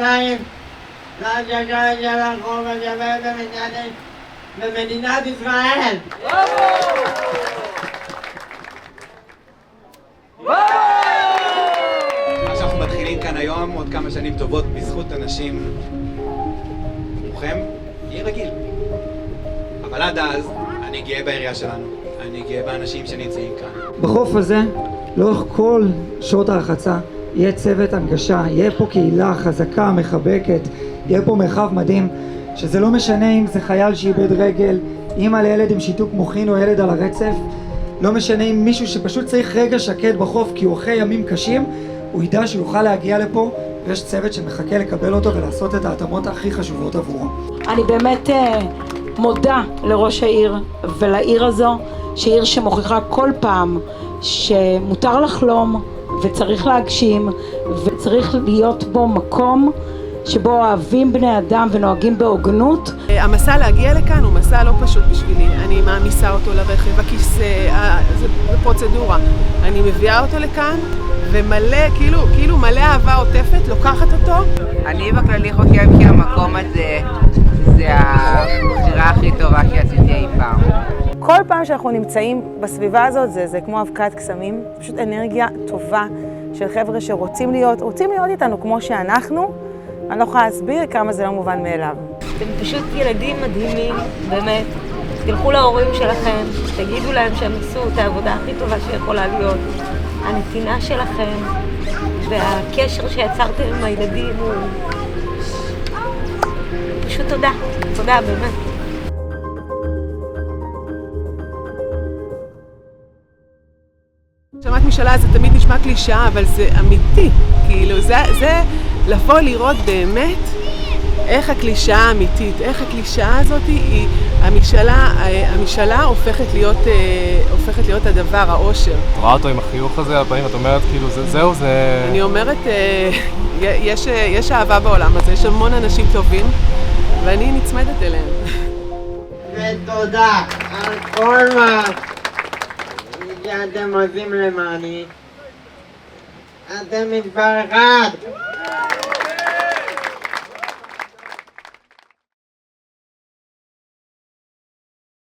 ידיים להשגחה של החוק השווה במדינת ישראל. מה שאנחנו מתחילים כאן היום, עוד כמה שנים טובות, בזכות אנשים כמוכם, יהיה רגיל. אבל עד אז, אני גאה בעירייה שלנו, אני גאה באנשים שנמצאים כאן. בחוף הזה, לאורך כל שעות הרחצה, יהיה צוות הנגשה, יהיה פה קהילה חזקה, מחבקת, יהיה פה מרחב מדהים, שזה לא משנה אם זה חייל שאיבד רגל, אמא לילד עם שיתוק מוחין או ילד על הרצף, לא משנה אם מישהו שפשוט צריך רגע שקט בחוף כי הוא אחרי ימים קשים, הוא ידע שהוא יוכל להגיע לפה ויש צוות שמחכה לקבל אותו ולעשות את ההתאמות הכי חשובות עבורו. אני באמת מודה לראש העיר ולעיר הזו, שהיא עיר שמוכיחה כל פעם שמותר לחלום וצריך להגשים וצריך להיות בו מקום שבו אוהבים בני אדם ונוהגים בהוגנות. המסע להגיע לכאן הוא מסע לא פשוט בשבילי, אני מעמיסה אותו לרכב, הכיסא, זה פרוצדורה. אני מביאה אותו לכאן ומלא, כאילו מלא אהבה עוטפת, לוקחת אותו. אני בכללי חושב שהמקום הזה זה הבחירה הכי טובה שעשיתי אי פעם. כל פעם שאנחנו נמצאים בסביבה הזאת זה כמו אבקת קסמים, פשוט אנרגיה טובה של חבר'ה שרוצים להיות איתנו כמו שאנחנו. אני לא יכולה להסביר כמה זה לא מובן מאליו. אתם פשוט ילדים מדהימים, באמת. תלכו להורים שלכם, תגידו להם שהם עשו את העבודה הכי טובה שיכולה להיות. הנתינה שלכם והקשר שיצרתם עם הילדים הוא פשוט תודה. תודה, באמת. שמעת משאלה זה תמיד נשמע קלישאה, אבל זה אמיתי. כאילו זה לבוא לראות באמת איך הקלישאה אמיתית, איך הקלישאה הזאת היא, המשאלה הופכת להיות הדבר, האושר. את רואה אותו עם החיוך הזה על הפנים, את אומרת כאילו זהו זה... אני אומרת, יש אהבה בעולם הזה, יש המון אנשים טובים, ואני נצמדת אליהם. ותודה על כל מה שאתם עושים למעני. אתם מספר אחד.